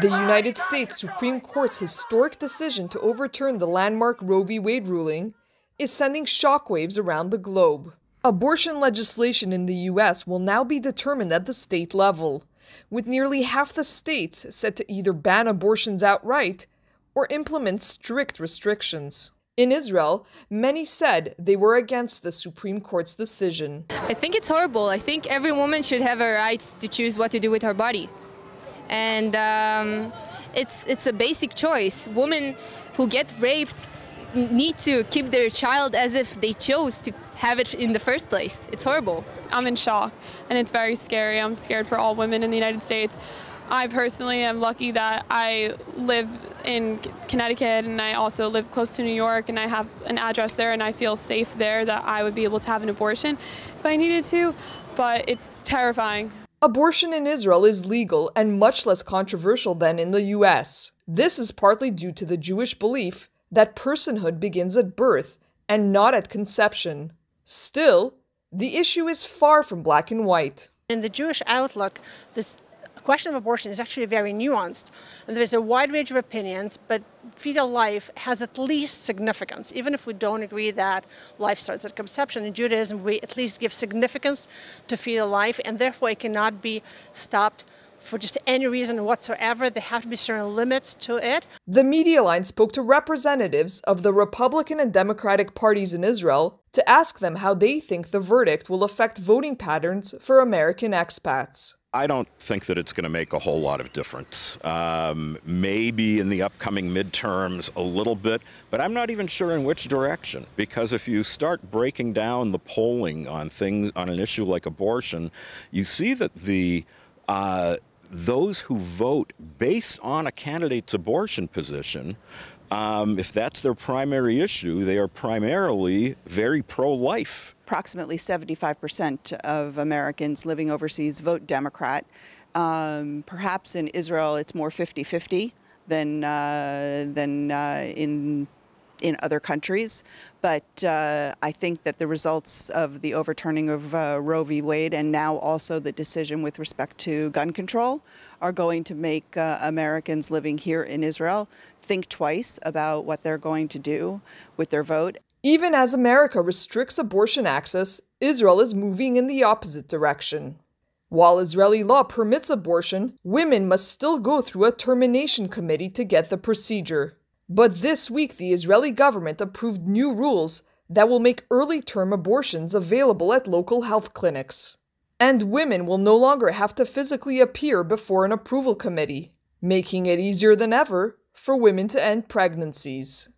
The United States Supreme Court's historic decision to overturn the landmark Roe v. Wade ruling is sending shockwaves around the globe. Abortion legislation in the U.S. will now be determined at the state level, with nearly half the states set to either ban abortions outright or implement strict restrictions. In Israel, many said they were against the Supreme Court's decision. I think it's horrible. I think every woman should have a right to choose what to do with her body. And it's a basic choice. Women who get raped need to keep their child as if they chose to have it in the first place. It's horrible. I'm in shock, and it's very scary. I'm scared for all women in the United States. I personally am lucky that I live in Connecticut, and I also live close to New York, and I have an address there, and I feel safe there that I would be able to have an abortion if I needed to, but it's terrifying. Abortion in Israel is legal and much less controversial than in the US. This is partly due to the Jewish belief that personhood begins at birth and not at conception. Still, the issue is far from black and white. In the Jewish outlook, this question of abortion is actually very nuanced. And there's a wide range of opinions, but fetal life has at least significance. Even if we don't agree that life starts at conception, in Judaism we at least give significance to fetal life, and therefore it cannot be stopped for just any reason whatsoever. There have to be certain limits to it. The Media Line spoke to representatives of the Republican and Democratic parties in Israel to ask them how they think the verdict will affect voting patterns for American expats. I don't think that it's going to make a whole lot of difference. Maybe in the upcoming midterms a little bit, but I'm not even sure in which direction. Because if you start breaking down the polling on things, on an issue like abortion, you see that those who vote based on a candidate's abortion position, if that's their primary issue, they are primarily very pro-life. Approximately 75% of Americans living overseas vote Democrat. Perhaps in Israel it's more 50-50 than in other countries. But I think that the results of the overturning of Roe v. Wade, and now also the decision with respect to gun control, are going to make Americans living here in Israel think twice about what they're going to do with their vote. Even as America restricts abortion access, Israel is moving in the opposite direction. While Israeli law permits abortion, women must still go through a termination committee to get the procedure. But this week, the Israeli government approved new rules that will make early-term abortions available at local health clinics. And women will no longer have to physically appear before an approval committee, making it easier than ever for women to end pregnancies.